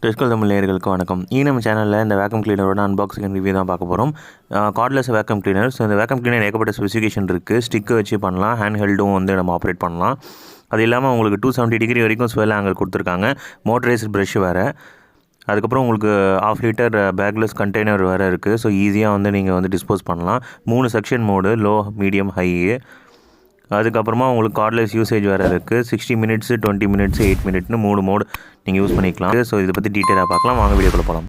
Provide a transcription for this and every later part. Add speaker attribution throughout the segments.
Speaker 1: டெஸ்கல் தமிழ் நேயர்களுக்கு வணக்கம். நம்ம சேனலில் இந்த வேக்கம் கிளீனரோட அன்பாக்சிங் அண்ட் ரிவ்யூ தான் பார்க்க போகிறோம். Cordless vacuum cleaner. ஸோ இந்த வேக்கம் கிளீனர் ஏகப்பட்ட ஸ்பெசிஃபிகேஷன் இருக்குது. ஸ்டிக்கை வச்சு பண்ணலாம், ஹேண்ட் ஹெல்டும் வந்து நம்ம ஆப்ரேட் பண்ணலாம். அது இல்லாமல் உங்களுக்கு 270 டிகிரி வரைக்கும் ஸ்வெல் ஆங்கிள் கொடுத்துருக்காங்க. மோட்டரைஸ்ட் ப்ரஷ் வேறு. அதுக்கப்புறம் உங்களுக்கு 1/2 லிட்டர் பேக்லெஸ் கண்டெய்னர் வேறு இருக்குது. ஸோ ஈஸியாக வந்து நீங்கள் வந்து டிஸ்போஸ் பண்ணலாம். 3 section mode, low, medium, high. அதுக்கப்புறமா உங்களுக்கு கார்ட்லெஸ் யூசேஜ் வேறு இருக்குது. 60 மினிட்ஸ், 20 மினிட்ஸ், 8 மினிட்னு 3 மோடு நீங்கள் யூஸ் பண்ணிக்கலாம். ஸோ இதை பற்றி டீட்டெயிலாக பார்க்கலாம். வாங்க வீடியோக்குள்ள போகலாம்.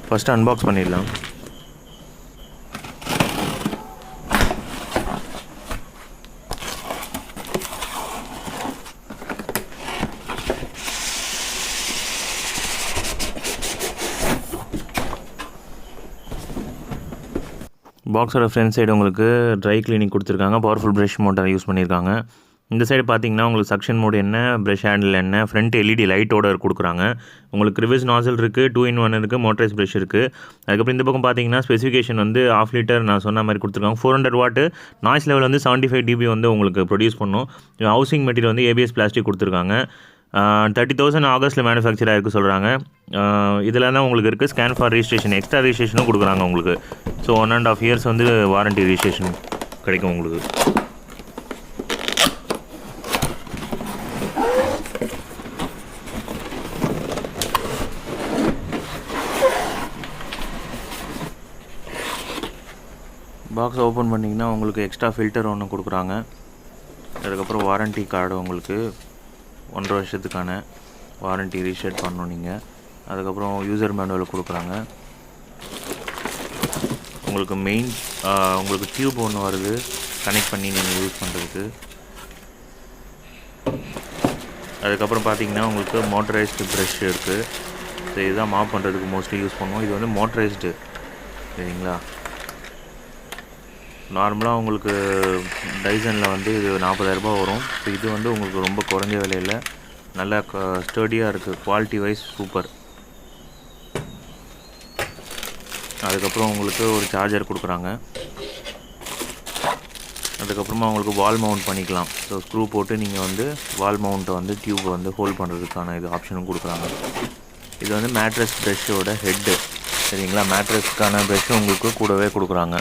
Speaker 1: ஃபஸ்ட்டு அன்பாக்ஸ் பண்ணிடலாம். பாக்ஸோட ஃப்ரண்ட் சைடு உங்களுக்கு ட்ரை கிளீனிங் கொடுத்துருக்காங்க. பவர்ஃபுல் ப்ரஷ் மோட்டர் யூஸ் பண்ணியிருக்காங்க. இந்த சைடு பார்த்தீங்கன்னா உங்களுக்கு சக்ஷன் மோடு என்ன, ப்ரஷ் ஹேண்டில் என்ன, ஃப்ரண்ட் எல்இடி லைட்டோட கொடுக்குறாங்க. உங்களுக்கு ரிவர்ஸ் நாசல் இருக்குது, 2-in-1 இருக்குது, மோட்டரைஸ் ப்ரஷ் இருக்குது. அதுக்கப்புறம் இந்த பக்கம் பார்த்தீங்கன்னா ஸ்பெசிஃபிகேஷன் வந்து 1/2 லிட்டர் நான் சொன்ன மாதிரி கொடுத்துருக்காங்க. 400 வாட்டு, நாய்ஸ் லெவல் வந்து 75 dB வந்து உங்களுக்கு ப்ரொடியூஸ் பண்ணும். ஹவுசிங் மெட்டீரியல் வந்து ABS பிளாஸ்டிக் கொடுத்துருக்காங்க. 30,000 ஆகஸ்ட்டில் மேனுஃபேக்சர் ஆகிருக்கு சொல்கிறாங்க. இதில் தான் உங்களுக்கு இருக்குது ஸ்கேன் ஃபார் ரிஜிஸ்ட்ரேஷன், எக்ஸ்ட்ரா ரிஜிஸ்ட்ரேஷனும் கொடுக்குறாங்க உங்களுக்கு. ஸோ 1.5 இயர்ஸ் வந்து வாரண்ட்டி ரிஜிஸ்ட்ரேஷன் கிடைக்கும் உங்களுக்கு. பாக்ஸ் ஓப்பன் பண்ணிங்கன்னா உங்களுக்கு எக்ஸ்ட்ரா ஃபில்டர் ஒன்று கொடுக்குறாங்க. அதுக்கப்புறம் வாரண்ட்டி கார்டு உங்களுக்கு 1.5 வருஷத்துக்கான வாரண்ட்டி ரீசெட் பண்ணணும் நீங்கள். அதுக்கப்புறம் யூசர் மேனுவல் கொடுக்குறாங்க. உங்களுக்கு மெயின் உங்களுக்கு டியூப் ஒன்று வருது கனெக்ட் பண்ணி நீங்கள் யூஸ் பண்ணுறதுக்கு. அதுக்கப்புறம் பார்த்தீங்கன்னா உங்களுக்கு மோட்டரைஸ்டு ப்ரஷ் இருக்குது. ஸோ இதுதான் மாப் பண்ணுறதுக்கு மோஸ்ட்லி யூஸ் பண்ணுவோம். இது வந்து மோட்டரைஸ்டு, சரிங்களா. நார்மலாக உங்களுக்கு டைசனில் வந்து இது 40,000 ரூபாய் வரும். ஸோ இது வந்து உங்களுக்கு ரொம்ப குறைஞ்ச விலையில் நல்லா ஸ்டடியாக இருக்குது. Quality wise super. அதுக்கப்புறம் உங்களுக்கு ஒரு சார்ஜர் கொடுக்குறாங்க. அதுக்கப்புறமா உங்களுக்கு வால் மவுண்ட் பண்ணிக்கலாம். ஸோ ஸ்க்ரூ போட்டு நீங்கள் வந்து வால் மவுண்ட்டை வந்து டியூப் வந்து ஹோல்ட் பண்ணுறதுக்கான இது ஆப்ஷனும் கொடுக்குறாங்க. இது வந்து மேட்ரஸ் ப்ரஷ்ஷோட ஹெட்டு, சரிங்களா. மேட்ரஸ்க்கான ப்ரஷ்ஷும் உங்களுக்கு கூடவே கொடுக்குறாங்க.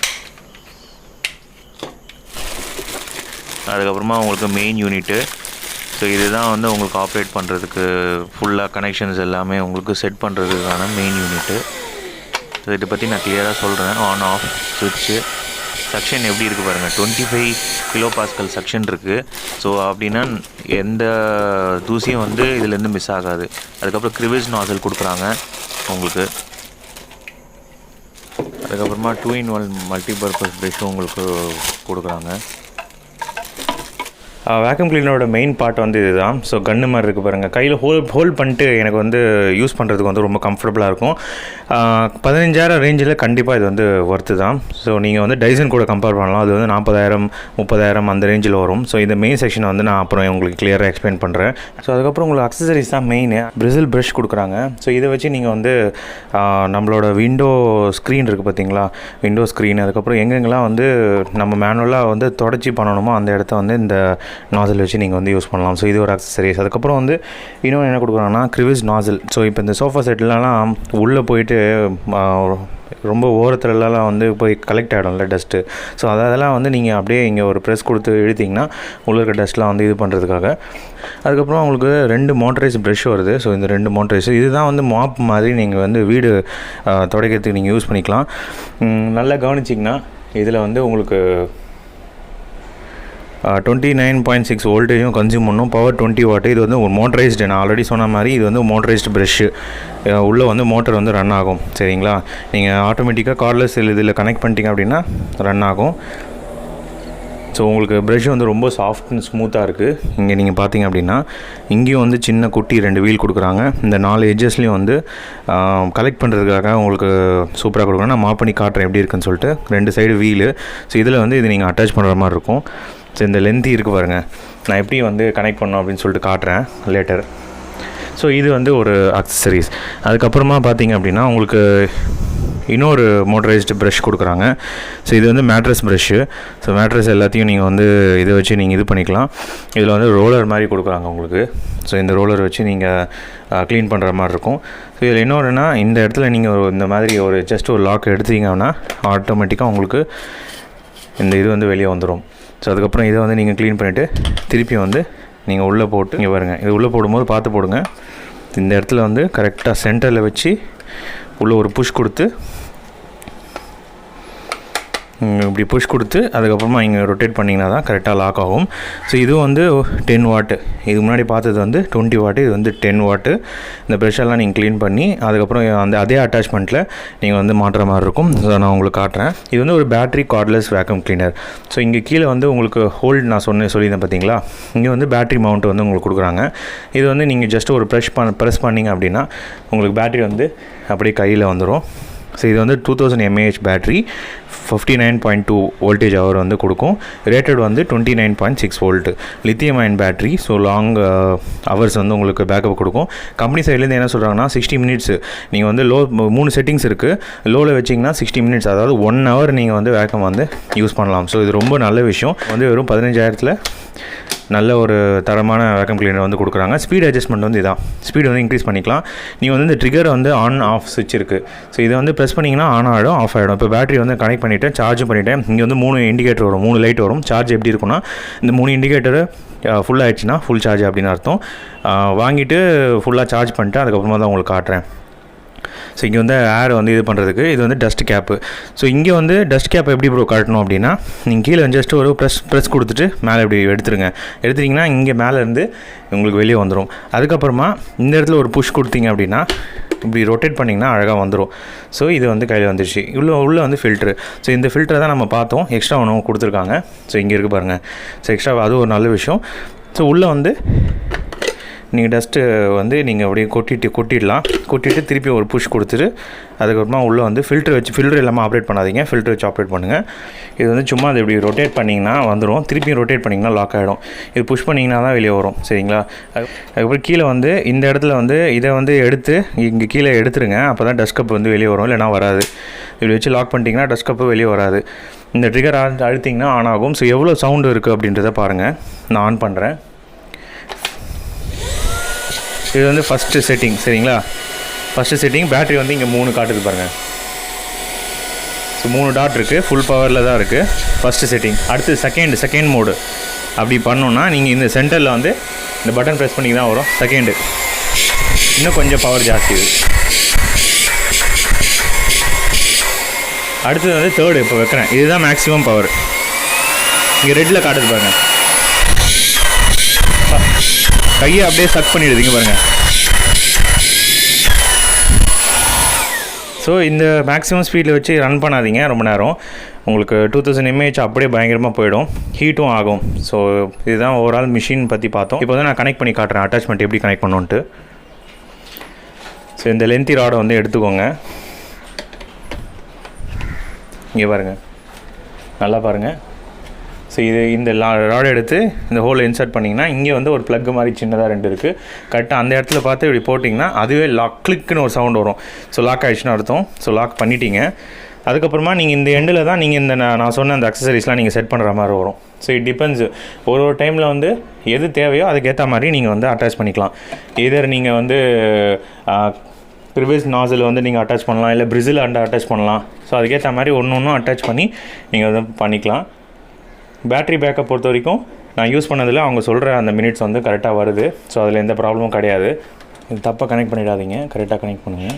Speaker 1: அதுக்கப்புறமா உங்களுக்கு மெயின் யூனிட்டு. ஸோ இதுதான் வந்து உங்களுக்கு ஆப்ரேட் பண்ணுறதுக்கு ஃபுல்லாக கனெக்ஷன்ஸ் எல்லாமே உங்களுக்கு செட் பண்ணுறதுக்கான மெயின் யூனிட்டு. ஸோ இதை பற்றி நான் கிளியராக சொல்கிறேன். ஆன் ஆஃப் சுவிட்சு, செக்ஷன் எப்படி இருக்குது பாருங்கள். 25 kPa செக்ஷன் இருக்குது. ஸோ அப்படின்னா எந்த தூசியும் வந்து இதுலேருந்து மிஸ் ஆகாது. அதுக்கப்புறம் ரிவர்ஸ் நாசல் கொடுக்குறாங்க உங்களுக்கு. அதுக்கப்புறமா 2-in-1 மல்டிபர்பஸ் ப்ரஷ்ஷும் உங்களுக்கு கொடுக்குறாங்க. வேக்கம் கிளீனரோட மெயின் பார்ட் வந்து இதுதான். ஸோ கன்று மாதிரி இருக்குது பாருங்கள். கையில் ஹோல்ட் பண்ணிட்டு எனக்கு வந்து யூஸ் பண்ணுறதுக்கு வந்து ரொம்ப கம்ஃபர்டபுளாக இருக்கும். 15,000 ரேஞ்சில் கண்டிப்பாக இது வந்து ஒர்த்து தான். ஸோ நீங்கள் வந்து டைசன் கூட கம்பேர் பண்ணலாம். அது வந்து 40,000, 30,000 அந்த ரேஞ்சில் வரும். ஸோ இந்த மெயின் செக்ஷனை வந்து நான் அப்புறம் உங்களுக்கு கிளியராக எக்ஸ்பிளைன் பண்ணுறேன். ஸோ அதுக்கப்புறம் உங்களுக்கு அக்சசரிஸ் தான் மெயின். பிரிசில் ப்ரஷ் கொடுக்குறாங்க. ஸோ இதை வச்சு நீங்கள் வந்து நம்மளோட விண்டோ ஸ்க்ரீன் இருக்குது பார்த்தீங்களா, விண்டோ ஸ்க்ரீன். அதுக்கப்புறம் எங்கெங்கெல்லாம் வந்து நம்ம மேனுவலாக வந்து தொடச்சி பண்ணணுமோ அந்த இடத்த வந்து இந்த நாசில் வச்சு நீங்கள் வந்து யூஸ் பண்ணலாம். ஸோ இது ஒரு அக்சசரிஸ். அதுக்கப்புறம் வந்து இன்னொன்று என்ன கொடுக்குறாங்கன்னா க்ரிவிஸ் நாசில். ஸோ இப்போ இந்த சோஃபா செட்லலாம் உள்ளே போயிட்டு ரொம்ப ஓரத்துலலாம் வந்து போய் கலெக்ட் ஆகிடும்ல டஸ்ட்டு. ஸோ அதெல்லாம் வந்து நீங்கள் அப்படியே இங்கே ஒரு ப்ரெஸ் கொடுத்து இழுத்திங்கன்னா உள்ள இருக்க டஸ்ட்லாம் வந்து இது பண்ணுறதுக்காக. அதுக்கப்புறம் உங்களுக்கு 2 மோட்டரைஸ் ப்ரஷ் வருது. ஸோ இந்த 2 மோட்டரைஸ் இதுதான் வந்து மாப் மாதிரி நீங்கள் வந்து வீடு துடைக்கிறதுக்கு நீங்கள் யூஸ் பண்ணிக்கலாம். நல்லா கவனிச்சிங்கன்னா இதில் வந்து உங்களுக்கு 29.6 வோல்டேஜும் கன்சியூம் பண்ணும். Power 20 what. இது வந்து ஒரு மோட்டரைஸ்டு. நான் ஆல்ரெடி சொன்ன மாதிரி இது வந்து மோட்டரைஸ்டு ப்ரஷ்ஷு. உள்ளே வந்து மோட்டர் வந்து ரன் ஆகும், சரிங்களா. நீங்கள் ஆட்டோமேட்டிக்காக கார்ட்லெஸ் இதில் கனெக்ட் பண்ணிட்டீங்க அப்படின்னா ரன் ஆகும். ஸோ உங்களுக்கு ப்ரஷ் வந்து ரொம்ப சாஃப்ட் அண்ட் ஸ்மூத்தாக இருக்குது. இங்கே நீங்கள் பார்த்தீங்க அப்படின்னா இங்கேயும் வந்து சின்ன குட்டி 2 வீல் கொடுக்குறாங்க. இந்த 4 எட்ஜஸ்லேயும் வந்து கலெக்ட் பண்ணுறதுக்காக உங்களுக்கு சூப்பராக கொடுக்குறாங்க. நான் மாப் பண்ணி காட்டுறேன் எப்படி இருக்குன்னு சொல்லிட்டு. 2 சைடு வீலு. ஸோ இதில் வந்து இது நீங்கள் அட்டாச் பண்ணுற மாதிரி இருக்கும். ஸோ இந்த லென்த்தி இருக்குது பாருங்கள். நான் எப்படி வந்து கனெக்ட் பண்ணோம் அப்படின்னு சொல்லிட்டு காட்டுறேன் லேட்டர். ஸோ இது வந்து ஒரு அக்சசரிஸ். அதுக்கப்புறமா பார்த்தீங்க அப்படின்னா உங்களுக்கு இன்னொரு மோட்டரைஸ்டு ப்ரஷ் கொடுக்குறாங்க. ஸோ இது வந்து மேட்ரஸ் ப்ரஷ்ஷு. ஸோ மேட்ரஸ் எல்லாத்தையும் நீங்கள் வந்து இதை வச்சு நீங்கள் இது பண்ணிக்கலாம். இதில் வந்து ரோலர் மாதிரி கொடுக்குறாங்க உங்களுக்கு. ஸோ இந்த ரோலர் வச்சு நீங்கள் க்ளீன் பண்ணுற மாதிரி இருக்கும். ஸோ இதில் இன்னொருன்னா இந்த இடத்துல நீங்கள் இந்த மாதிரி ஒரு ஜஸ்ட் ஒரு லாக் எடுத்தீங்கன்னா ஆட்டோமேட்டிக்காக உங்களுக்கு இந்த இது வந்து வெளியே வந்துடும். ஸோ அதுக்கப்புறம் இதை வந்து நீங்கள் க்ளீன் பண்ணிவிட்டு திருப்பி வந்து நீங்கள் உள்ளே போட்டு இங்கே பாருங்கள், இது உள்ளே போடும்போது பார்த்து போடுங்க. இந்த இடத்துல வந்து கரெக்டாக சென்டரில் வச்சு உள்ளே ஒரு புஷ் கொடுத்து இப்படி புஷ் கொடுத்து அதுக்கப்புறமா இங்கே ரொட்டேட் பண்ணிங்கன்னா தான் கரெக்டாக லாக் ஆகும். ஸோ இது வந்து 10 வாட்டு. இது முன்னாடி பார்த்தது வந்து 20 வாட்டு, இது வந்து 10 வாட்டு. இந்த ப்ரெஷ்ஷெல்லாம் நீங்கள் க்ளீன் பண்ணி அதுக்கப்புறம் அதே அட்டாச்மெண்ட்டில் நீங்கள் வந்து மாட்டுற மாதிரி இருக்கும். ஸோ நான் உங்களுக்கு காட்டுறேன். இது வந்து ஒரு battery cordless vacuum cleaner. So இங்கே கீழே வந்து உங்களுக்கு ஹோல்ட் நான் சொல்லியிருந்தேன் பார்த்தீங்களா, இங்கே வந்து பேட்டரி மவுண்ட் வந்து உங்களுக்கு கொடுக்குறாங்க. இது வந்து நீங்கள் ஜஸ்ட் ஒரு ப்ரெஸ் பண்ணிங்க அப்படின்னா உங்களுக்கு பேட்டரி வந்து அப்படியே கையில் வந்துடும். ஸோ இது வந்து 2000 mAh பேட்ரி, 59.2 வோல்டேஜ் ஹவர் வந்து கொடுக்கும். ரேட்டட் வந்து 29.6 volt lithium ion battery. So long hours வந்து உங்களுக்கு பேக்கப் கொடுக்கும். கம்பெனி சைட்லேருந்து என்ன சொல்கிறாங்கன்னா 60 மினிட்ஸ் நீங்கள் வந்து 3 செட்டிங்ஸ் இருக்குது. லோவில் வச்சிங்கன்னா 60 மினிட்ஸ், அதாவது 1 ஹவர் நீங்கள் வந்து வேக்கம் வந்து யூஸ் பண்ணலாம். ஸோ இது ரொம்ப நல்ல விஷயம். வந்து வெறும் 15,000 நல்ல ஒரு தரமான வேக்கம் கிளீனர் வந்து கொடுக்குறாங்க. ஸ்பீட் அட்ஜஸ்ட்மெண்ட் வந்து இதான், ஸ்பீடு வந்து இன்க்ரீஸ் பண்ணிக்கலாம். நீங்கள் வந்து இந்த ட்ரிகர் வந்து ஆன் ஆஃப் ஸ்விட்ச் இருக்குது. ஸோ இதை வந்து ப்ரெஸ் பண்ணிங்கன்னா ஆன் ஆகிடும், ஆஃப் ஆகிடும். இப்போ பேட்டரி வந்து கனெக்ட் பண்ணிவிட்டேன், சார்ஜ் பண்ணிவிட்டேன். இங்கே வந்து 3 இண்டிகேட்டர் வரும், 3 லைட் வரும். சார்ஜ் எப்படி இருக்குன்னா இந்த 3 இண்டிகேட்டரு ஃபுல் ஆகிடுச்சுன்னா ஃபுல் சார்ஜ் அப்படின்னு அர்த்தம். வாங்கிட்டு ஃபுல்லாக சார்ஜ் பண்ணிட்டு அதுக்கப்புறமா தான் உங்களுக்கு காட்டுறேன். ஸோ இங்கே வந்து ஏர் வந்து இது பண்ணுறதுக்கு இது வந்து டஸ்ட் கேப்பு. ஸோ இங்கே வந்து டஸ்ட் கேப் எப்படி ப்ரோ காட்டணும் அப்படின்னா நீங்கள் கீழே ஜஸ்ட் ஒரு ப்ரெஸ் கொடுத்துட்டு மேலே இப்படி எடுத்துட்டிங்கன்னா இங்கே மேலேருந்து உங்களுக்கு வெளியே வந்துடும். அதுக்கப்புறமா இந்த இடத்துல ஒரு புஷ் கொடுத்தீங்க அப்படின்னா இப்படி ரொட்டேட் பண்ணிங்கன்னா அழகாக வந்துடும். ஸோ இது வந்து கையில் வந்துடுச்சு. உள்ளே வந்து ஃபில்ட்ரு. ஸோ இந்த ஃபில்டரை தான் நம்ம பார்த்தோம், எக்ஸ்ட்ரா ஒன்று கொடுத்துருக்காங்க. ஸோ இங்கே இருக்குது பாருங்கள். ஸோ எக்ஸ்ட்ரா அது ஒரு நல்ல விஷயம். ஸோ உள்ளே வந்து நீங்கள் டஸ்ட்டு வந்து நீங்கள் அப்படியே கொட்டிட்டு திருப்பி ஒரு புஷ் கொடுத்துட்டு அதுக்கப்புறமா உள்ளே வந்து ஃபில்ட்ரு இல்லாமல் ஆப்ரேட் பண்ணாதீங்க, ஃபில்ட்ரு வச்சு ஆப்ரேட் பண்ணுங்கள். இது வந்து சும்மா அது இப்படி ரொட்டேட் பண்ணிங்கன்னா வந்துடும், திருப்பியும் ரொட்டேட் பண்ணிங்கன்னா லாக் ஆகிடும். இது புஷ் பண்ணிங்கன்னா தான் வெளியே வரும். சரிங்களா? அதுக்கப்புறம் கீழே வந்து இந்த இடத்துல வந்து இதை வந்து எடுத்து இங்கே கீழே எடுத்துருங்க, அப்போ தான் டஸ்ட் கப் வந்து வெளியே வரும், இல்லைனா வராது. இப்படி வச்சு லாக் பண்ணிட்டீங்கன்னா டஸ்ட் கப்பு வெளியே வராது. இந்த ட்ரிகர் அழுத்திங்கன்னா ஆன் ஆகும். ஸோ எவ்வளோ சவுண்டு இருக்குது அப்படின்றத பாருங்கள். நான் ஆன் பண்ணுறேன். இது வந்து ஃபஸ்ட்டு செட்டிங். சரிங்களா? ஃபஸ்ட்டு செட்டிங் பேட்டரி வந்து இங்கே 3 காட்டுது பாருங்கள். ஸோ 3 டாட் இருக்குது, ஃபுல் பவரில் தான் இருக்குது. First setting. அடுத்து செகண்ட் மோடு. அப்படி பண்ணோன்னா நீங்கள் இந்த சென்டரில் வந்து இந்த பட்டன் ப்ரெஸ் பண்ணி தான் வரும். செகண்டு இன்னும் கொஞ்சம் பவர் ஜாஸ்தி. அடுத்தது வந்து தேர்டு இப்போ வைக்கிறேன். இதுதான் மேக்ஸிமம் பவர். இங்கே ரெட்டில் காட்டுது பாருங்கள். கையை அப்படியே சக் பண்ணிடுதுங்க பாருங்கள். ஸோ இந்த மேக்ஸிமம் ஸ்பீடில் வச்சு ரன் பண்ணாதீங்க ரொம்ப நேரம். உங்களுக்கு 2000 mAh அப்படியே பயங்கரமாக போயிடும், ஹீட்டும் ஆகும். ஸோ இதுதான் ஓவரால் மிஷின் பற்றி பார்த்தோம். இப்போ வந்து நான் கனெக்ட் பண்ணி காட்டுறேன் அட்டாச்மெண்ட் எப்படி கனெக்ட் பண்ணோன்ட்டு. ஸோ இந்த லென்த்தி ராடை வந்து எடுத்துக்கோங்க. இங்கே பாருங்கள், நல்லா பாருங்கள். ஸோ இந்த ராடை எடுத்து இந்த ஹோலை இன்சர்ட் பண்ணிங்கன்னா இங்கே வந்து ஒரு ப்ளக் மாதிரி சின்னதாக 2 இருக்குது. கரெக்டாக அந்த இடத்துல பார்த்து இப்படி போட்டிங்கன்னா அதுவே கிளிக்குன்னு ஒரு சவுண்ட் வரும். ஸோ லாக் ஆகிடுச்சுன்னு அர்த்தம். ஸோ லாக் பண்ணிட்டீங்க. அதுக்கப்புறமா நீங்கள் இந்த எண்டில் தான் நீங்கள் இந்த நான் சொன்ன அந்த அக்சசரிஸ்லாம் நீங்கள் செட் பண்ணுற மாதிரி வரும். So it depends. ஒரு டைமில் வந்து எது தேவையோ அதுக்கேற்ற மாதிரி நீங்கள் வந்து அட்டாச் பண்ணிக்கலாம். இதர் நீங்கள் வந்து ப்ரிவியஸ் நாசில் வந்து நீங்கள் அட்டாச் பண்ணலாம், இல்லை பிரிசில் அட்டாச் பண்ணலாம். ஸோ அதுக்கேற்ற மாதிரி ஒன்று அட்டாச் பண்ணி நீங்கள் வந்து பண்ணிக்கலாம். பேட்ரி பேக்கப் பொறுத்த வரைக்கும் நான் யூஸ் பண்ணதில் அவங்க சொல்கிற அந்த மினிட்ஸ் வந்து கரெக்டாக வருது. ஸோ அதில் எந்த ப்ராப்ளமும் கிடையாது. இது தப்பாக கனெக்ட் பண்ணிடாதீங்க, கரெக்டாக கனெக்ட் பண்ணுங்கள்.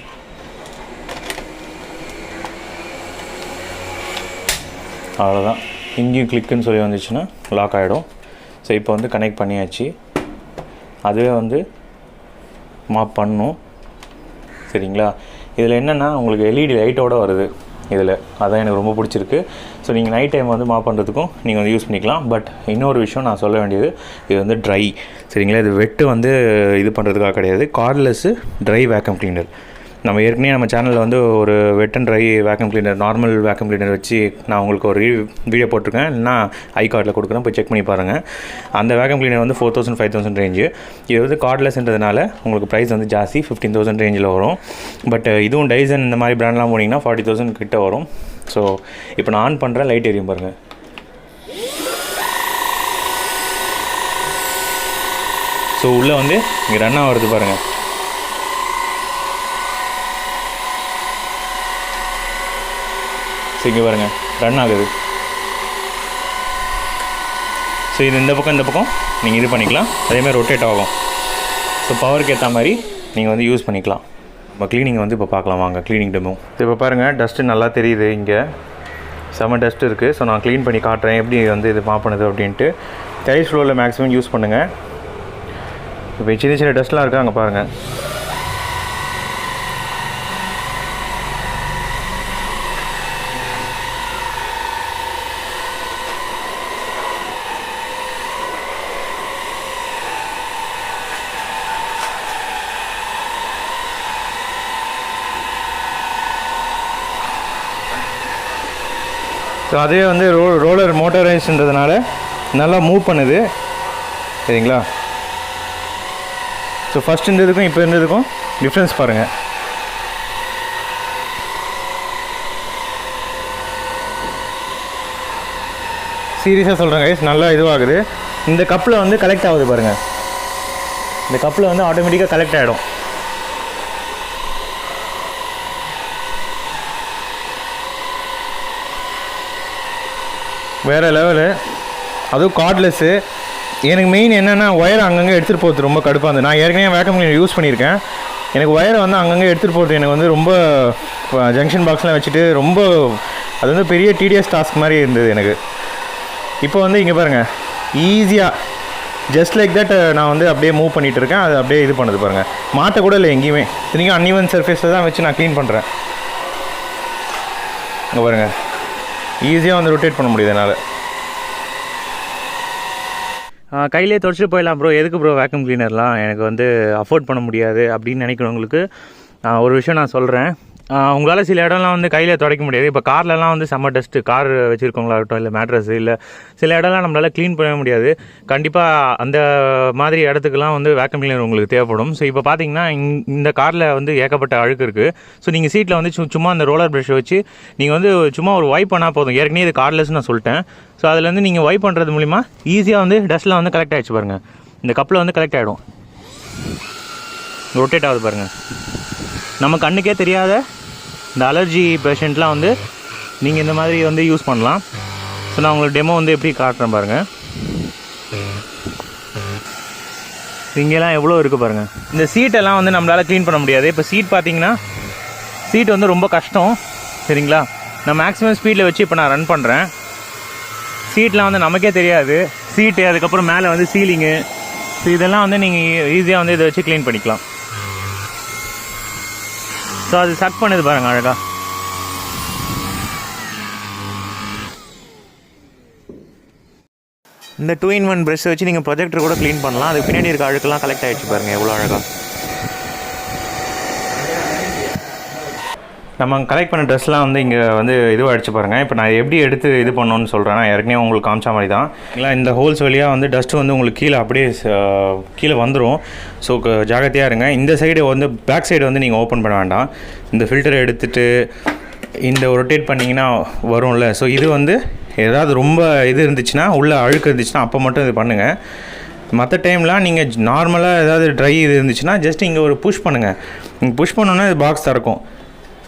Speaker 1: அவ்வளோதான். இங்கேயும் கிளிக்குன்னு சொல்லி வந்துச்சுன்னா லாக் ஆகிடும். ஸோ இப்போ வந்து கனெக்ட் பண்ணியாச்சு. அதுவே வந்து மாப் பண்ணணும். சரிங்களா? இதில் என்னென்னா உங்களுக்கு எல்இடி லைட்டோடு வருது இதில், அதான் எனக்கு ரொம்ப பிடிச்சிருக்கு. ஸோ நீங்கள் நைட் டைம் வந்து மாப் பண்ணுறதுக்கும் நீங்கள் வந்து யூஸ் பண்ணிக்கலாம். பட் இன்னொரு விஷயம் நான் சொல்ல வேண்டியது, இது வந்து ட்ரை. சரிங்களா? இது வெட்டு வந்து இது பண்ணுறதுக்காக கிடையாது. கார்ட்லெஸ்ஸு ட்ரை வேக்கம் கிளீனர். நம்ம ஏற்கனவே நம்ம சேனலில் வந்து ஒரு வெட் and try vacuum cleaner, normal vacuum cleaner வச்சு நான் உங்களுக்கு ஒரு வீடியோ போட்டிருக்கேன், இல்லைனா ஐ கார்டில் கொடுக்குறேன், போய் செக் பண்ணி பாருங்கள். அந்த வேக்யூம் கிளீனர் வந்து 4000 5000 ரேஞ்சு. இது வந்து கார்ட்லெஸ்ன்றதுனால உங்களுக்கு ப்ரைஸ் வந்து ஜாஸ்தி, 15000 ரேஞ்சில் வரும். பட் இதுவும் டைசன் இந்த மாதிரி பிராண்ட்லாம் போனீங்கன்னா 40000 கிட்ட வரும். ஸோ இப்போ நான் ஆன் பண்ணுறேன், லைட் எரியும் பாருங்கள். ஸோ உள்ளே வந்து இங்கே ரன் ஆகிறது பாருங்கள். ஸோ இங்கே பாருங்கள் ரன் ஆகுது. ஸோ இது இந்த பக்கம் நீங்கள் இது பண்ணிக்கலாம், அதேமாதிரி ரொட்டேட் ஆகும். ஸோ பவருக்கு ஏற்ற மாதிரி நீங்கள் வந்து யூஸ் பண்ணிக்கலாம். நம்ம க்ளீனிங் வந்து இப்போ பார்க்கலாம் வாங்க, க்ளீனிங் டெமோ. இப்போ பாருங்கள் டஸ்ட்டு நல்லா தெரியுது, இங்கே செம்ம டஸ்ட் இருக்குது. ஸோ நான் க்ளீன் பண்ணி காட்டுறேன் எப்படி வந்து இது மாப் பண்ணுது அப்படின்ட்டு. டைல்ஸ் ஃப்ளோரில் மேக்ஸிமம் யூஸ் பண்ணுங்கள். இப்போ சின்ன சின்ன டஸ்ட்லாம் இருக்குது அங்கே பாருங்கள். ஸோ அதே வந்து ரோலர் மோட்டரைஸ்ன்றதுனால நல்லா மூவ் பண்ணுது சரிங்களா. ஸோ ஃபஸ்ட் இருந்ததுக்கும் இப்போ இருந்ததுக்கும் டிஃப்ரென்ஸ் பாருங்கள். சீரியஸாக சொல்கிறேன் கைஸ், நல்லா இதுவாகுது. இந்த கப்பில் வந்து கலெக்ட் ஆகுது பாருங்கள். இந்த கப்பில் வந்து ஆட்டோமேட்டிக்காக கலெக்ட் ஆகிடும். வேறு லெவலு. அதுவும் கார்ட்லெஸ்ஸு. எனக்கு மெயின் என்னென்னா ஒயர் அங்கங்கே எடுத்துகிட்டு போகிறது ரொம்ப கடுப்பாக இருந்தது. நான் ஏற்கனவே வேக்கம் கிளீனர் யூஸ் பண்ணியிருக்கேன். எனக்கு ஒயரை வந்து அங்கங்கே எடுத்துகிட்டு போகிறது எனக்கு வந்து ரொம்ப ஜங்ஷன் பாக்ஸ்லாம் வச்சுட்டு ரொம்ப அது வந்து பெரிய டிடிஎஸ் டாஸ்க் மாதிரி இருந்தது எனக்கு. இப்போ வந்து இங்கே பாருங்கள் ஈஸியாக ஜஸ்ட் லைக் தட் நான் வந்து அப்படியே மூவ் பண்ணிகிட்டு இருக்கேன். அது அப்படியே இது பண்ணுது பாருங்கள். மாற்ற கூட இல்லை எங்கேயுமே. இன்றைக்கும் அன்இவன் சர்ஃபேஸில் தான் வச்சு நான் க்ளீன் பண்ணுறேன். இங்கே பாருங்கள் ஈஸியாக வந்து ரொட்டேட் பண்ண முடியுது என்னால். கையிலே தொடச்சிட்டு போயிடலாம் ப்ரோ, எதுக்கு ப்ரோ வேக்யூம் கிளீனர்லாம் எனக்கு வந்து அஃபோர்ட் பண்ண முடியாது அப்படின்னு நினைக்கிறவங்களுக்கு ஒரு விஷயம் நான் சொல்கிறேன். உங்களால் சில இடம்லாம் வந்து கையில் துடைக்க முடியாது. இப்போ கார்லலாம் வந்து செம்ம டஸ்ட்டு, கார் வச்சுருக்கவங்களாகட்டும் இல்லை மேட்ரஸ் இல்லை சில இடம்லாம் நம்மளால் க்ளீன் பண்ண முடியாது. கண்டிப்பாக அந்த மாதிரி இடத்துக்குலாம் வந்து வேக்யூம் கிளீனர் உங்களுக்கு தேவைப்படும். ஸோ இப்போ பார்த்தீங்கன்னா இந்த காரில் வந்து ஏகப்பட்ட அழுக்கு இருக்குது. ஸோ நீங்கள் சீட்டில் வந்து சும்மா அந்த ரோலர் ப்ரஷை வச்சு நீங்கள் வந்து சும்மா ஒரு வைப் பண்ணால் போதும். ஏற்கனவே இது கார்ட்லெஸ்ன்னு நான் சொல்லிட்டேன். ஸோ அதில் வந்து நீங்கள் வைப் பண்ணுறது மூலிமா ஈஸியாக வந்து டஸ்ட்லாம் வந்து கலெக்ட் ஆகிடுச்சு பாருங்கள். இந்த கப்பில் வந்து கலெக்ட் ஆகிடும், ரொட்டேட் ஆகுது பாருங்கள். நம்ம கண்ணுக்கே தெரியாத இந்த அலர்ஜி பேஷண்ட்லாம் வந்து நீங்கள் இந்த மாதிரி வந்து யூஸ் பண்ணலாம். ஸோ நான் உங்களுக்கு டெமோ வந்து எப்படி காட்டுறேன் பாருங்கள். இங்கெல்லாம் எவ்வளோ இருக்குது பாருங்கள். இந்த சீட்டெல்லாம் வந்து நம்மளால் க்ளீன் பண்ண முடியாது. இப்போ சீட் பார்த்தீங்கன்னா சீட் வந்து ரொம்ப கஷ்டம் சரிங்களா. நான் மேக்ஸிமம் ஸ்பீடில் வச்சு இப்போ நான் ரன் பண்ணுறேன். சீட்லாம் வந்து நமக்கே தெரியாது. சீட்டு அதுக்கப்புறம் மேலே வந்து சீலிங்கு, ஸோ இதெல்லாம் வந்து நீங்கள் ஈஸியாக வந்து இதை வச்சு க்ளீன் பண்ணிக்கலாம். ஸோ அது சக் பண்ணுது பாருங்கள் அழகாக. இந்த 2-in-1 ப்ரஷ் வச்சு நீங்கள் ப்ரொஜெக்டர் கூட க்ளீன் பண்ணலாம். அதுக்கு பின்னாடி இருக்க அழுக்கெல்லாம் கலெக்ட் ஆகிடுச்சு பாருங்கள் எவ்வளோ அழகாக. நம்ம கலெக்ட் பண்ண ட்ரெஸ்லாம் வந்து இங்கே வந்து இதுவாகிடுச்சு பாருங்கள். இப்போ நான் எப்படி எடுத்து இது பண்ணணும்னு சொல்கிறேன். நான் ஏற்கனவே உங்களுக்கு காமிச்ச மாதிரி தான். இல்லை இந்த ஹோல்ஸ் வழியாக வந்து டஸ்ட்டு வந்து உங்களுக்கு கீழே அப்படியே கீழே வந்துடும். ஸோ ஜாகிரதையாக இருங்க. இந்த சைடு வந்து பேக் சைடு வந்து நீங்கள் ஓப்பன் பண்ண வேண்டாம். இந்த ஃபில்டரை எடுத்துகிட்டு இந்த ரொட்டேட் பண்ணிங்கன்னா வரும்ல. ஸோ இது வந்து ஏதாவது ரொம்ப இது இருந்துச்சுன்னா உள்ளே அழுக்கு இருந்துச்சுன்னா அப்போ மட்டும் இது பண்ணுங்கள். மற்ற டைம்லாம் நீங்கள் நார்மலாக ஏதாவது ட்ரை இது இருந்துச்சுன்னா ஜஸ்ட் இங்கே ஒரு புஷ் பண்ணுங்கள். நீங்கள் புஷ் பண்ணோன்னா இது பாக்ஸ் திறக்கும்.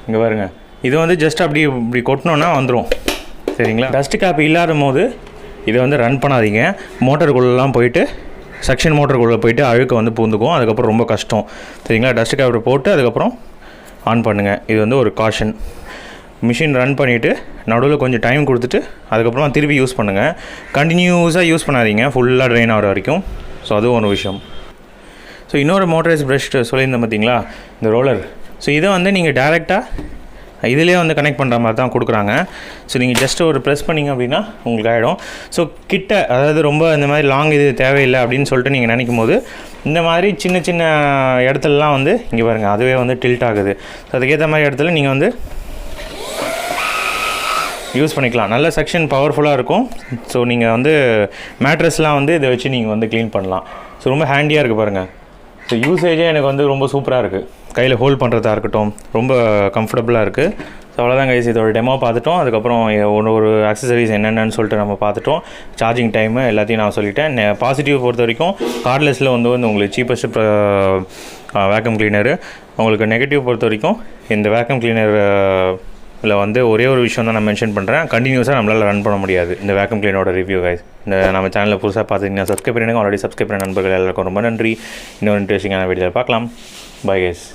Speaker 1: இங்கே பாருங்கள், இது வந்து ஜஸ்ட் இப்படி கொட்டினோன்னா வந்துடும் சரிங்களா. டஸ்ட்டு கேப் இல்லாத போது இதை வந்து ரன் பண்ணாதீங்க. மோட்டருக்குள்ளெலாம் போயிட்டு செக்ஷன் மோட்டருக்குள்ளே போயிட்டு அழுக்க வந்து பூந்துக்கும். அதுக்கப்புறம் ரொம்ப கஷ்டம் சரிங்களா. டஸ்ட்டு கேப் போட்டு அதுக்கப்புறம் ஆன் பண்ணுங்கள். இது வந்து ஒரு காஷன். மிஷின் ரன் பண்ணிவிட்டு நடுவில் கொஞ்சம் டைம் கொடுத்துட்டு அதுக்கப்புறமா திருப்பி யூஸ் பண்ணுங்கள். கண்டினியூஸாக யூஸ் பண்ணாதீங்க ஃபுல்லாக ட்ரெயின் ஆகிற வரைக்கும். ஸோ அதுவும் ஒரு விஷயம். ஸோ இன்னொரு மோட்டரைஸ் ப்ரஷ் சொல்லியிருந்தேன் பார்த்தீங்களா, இந்த ரோலர். ஸோ இதை வந்து நீங்கள் டேரெக்டாக இதிலே வந்து கனெக்ட் பண்ணுற மாதிரி தான் கொடுக்குறாங்க. ஸோ நீங்கள் ஜஸ்ட் ஒரு ப்ரெஸ் பண்ணிங்க அப்படின்னா உங்களுக்கு ஆகிடும். ஸோ கிட்ட அதாவது ரொம்ப இந்த மாதிரி லாங் இது தேவையில்லை அப்படின்னு சொல்லிட்டு நீங்கள் நினைக்கும் போது இந்த மாதிரி சின்ன சின்ன இடத்துலலாம் வந்து இங்கே பாருங்கள் அதுவே வந்து டில்ட் ஆகுது. ஸோ அதுக்கேற்ற மாதிரி இடத்துல நீங்கள் வந்து யூஸ் பண்ணிக்கலாம். நல்ல செக்ஷன் பவர்ஃபுல்லாக இருக்கும். ஸோ நீங்கள் வந்து மேட்ரஸ்லாம் வந்து இதை வச்சு நீங்கள் வந்து க்ளீன் பண்ணலாம். ஸோ ரொம்ப ஹேண்டியாக இருக்குது பாருங்கள். ஸோ யூசேஜே எனக்கு வந்து ரொம்ப சூப்பராக இருக்குது. கையில் ஹோல்ட் பண்ணுறதா இருக்கட்டும் ரொம்ப கம்ஃபர்டபுளாக இருக்குது. ஸோ அவ்வளோதான் கைஸ், இதோட டெமோ பார்த்துட்டோம். அதுக்கப்புறம் ஒரு ஆக்சசரிஸ் என்னென்னு சொல்லிட்டு நம்ம பார்த்துட்டோம். சார்ஜிங் டைமு எல்லாத்தையும் நான் சொல்லிட்டேன். பாசிட்டிவ் பொறுத்த வரைக்கும் கார்ட்லெஸில் வந்து உங்களுக்கு சீப்பஸ்ட் வேக்கம் கிளீனரு. உங்களுக்கு நெகட்டிவ் பொறுத்த வரைக்கும் இந்த வேக்கம் கிளீனர் இல்லை வந்து ஒரே ஒரு விஷயம் தான் நான் மென்ஷன் பண்ணுறேன். கண்டினியூஸாக நம்மளால் ரன் பண்ண முடியாது இந்த வேக்கம் கிளீனோட ரிவ்யூ கைஸ். இந்த நம்ம சேனலில் புதுசாக பார்த்துக்கிங்கன்னா சப்ஸ்கிரைப் பண்ணிடுங்க. ஆல்ரெடி சப்ஸ்கிரைப் பண்ண நண்பர்கள் எல்லாருக்கும் ரொம்ப நன்றி. இன்னொரு இன்ட்ரெஸ்டிங்கான வீடியோவில் பார்க்கலாம். Bye guys.